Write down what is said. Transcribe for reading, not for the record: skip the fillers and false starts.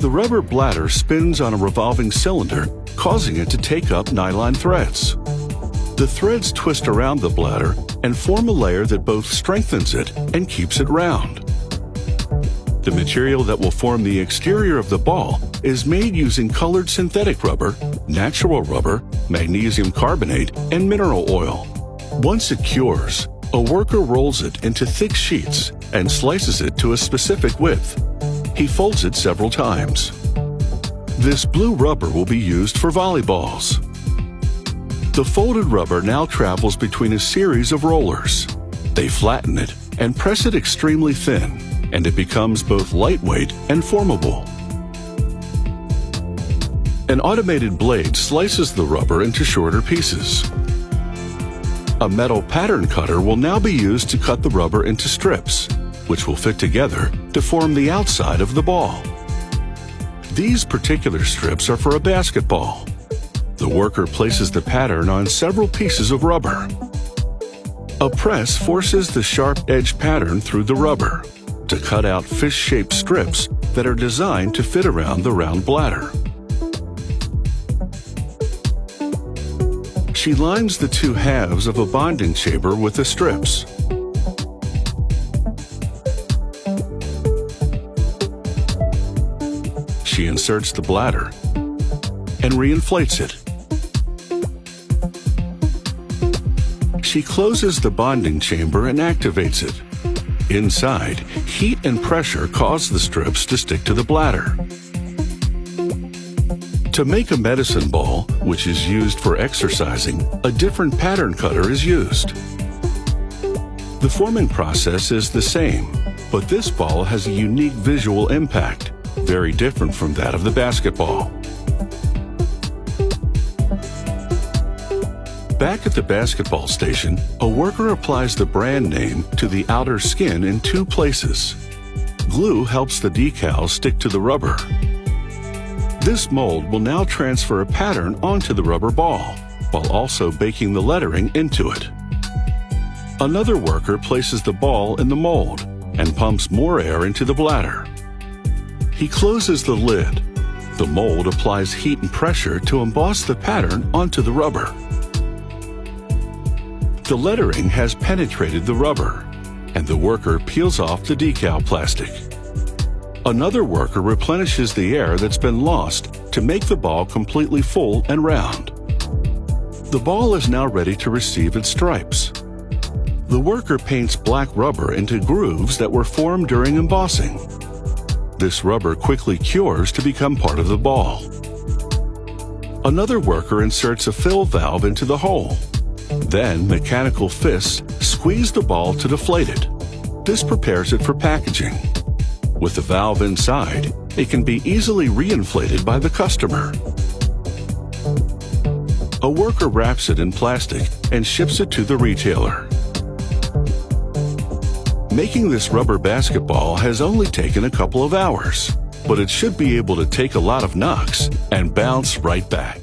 The rubber bladder spins on a revolving cylinder, causing it to take up nylon threads. The threads twist around the bladder and form a layer that both strengthens it and keeps it round. The material that will form the exterior of the ball is made using colored synthetic rubber, natural rubber, magnesium carbonate, and mineral oil. Once it cures, a worker rolls it into thick sheets and slices it to a specific width. He folds it several times. This blue rubber will be used for volleyballs. The folded rubber now travels between a series of rollers. They flatten it and press it extremely thin, and it becomes both lightweight and formable. An automated blade slices the rubber into shorter pieces. A metal pattern cutter will now be used to cut the rubber into strips, which will fit together to form the outside of the ball. These particular strips are for a basketball. The worker places the pattern on several pieces of rubber. A press forces the sharp-edged pattern through the rubber to cut out fish-shaped strips that are designed to fit around the round bladder. She lines the two halves of a bonding chamber with the strips. She inserts the bladder and reinflates it. She closes the bonding chamber and activates it. Inside, heat and pressure cause the strips to stick to the bladder. To make a medicine ball, which is used for exercising, a different pattern cutter is used. The forming process is the same, but this ball has a unique visual impact, very different from that of the basketball. Back at the basketball station, a worker applies the brand name to the outer skin in two places. Glue helps the decal stick to the rubber. This mold will now transfer a pattern onto the rubber ball, while also baking the lettering into it. Another worker places the ball in the mold and pumps more air into the bladder. He closes the lid. The mold applies heat and pressure to emboss the pattern onto the rubber. The lettering has penetrated the rubber, and the worker peels off the decal plastic. Another worker replenishes the air that's been lost to make the ball completely full and round. The ball is now ready to receive its stripes. The worker paints black rubber into grooves that were formed during embossing. This rubber quickly cures to become part of the ball. Another worker inserts a fill valve into the hole. Then mechanical fists squeeze the ball to deflate it. This prepares it for packaging. With the valve inside, it can be easily reinflated by the customer. A worker wraps it in plastic and ships it to the retailer. Making this rubber basketball has only taken a couple of hours, but it should be able to take a lot of knocks and bounce right back.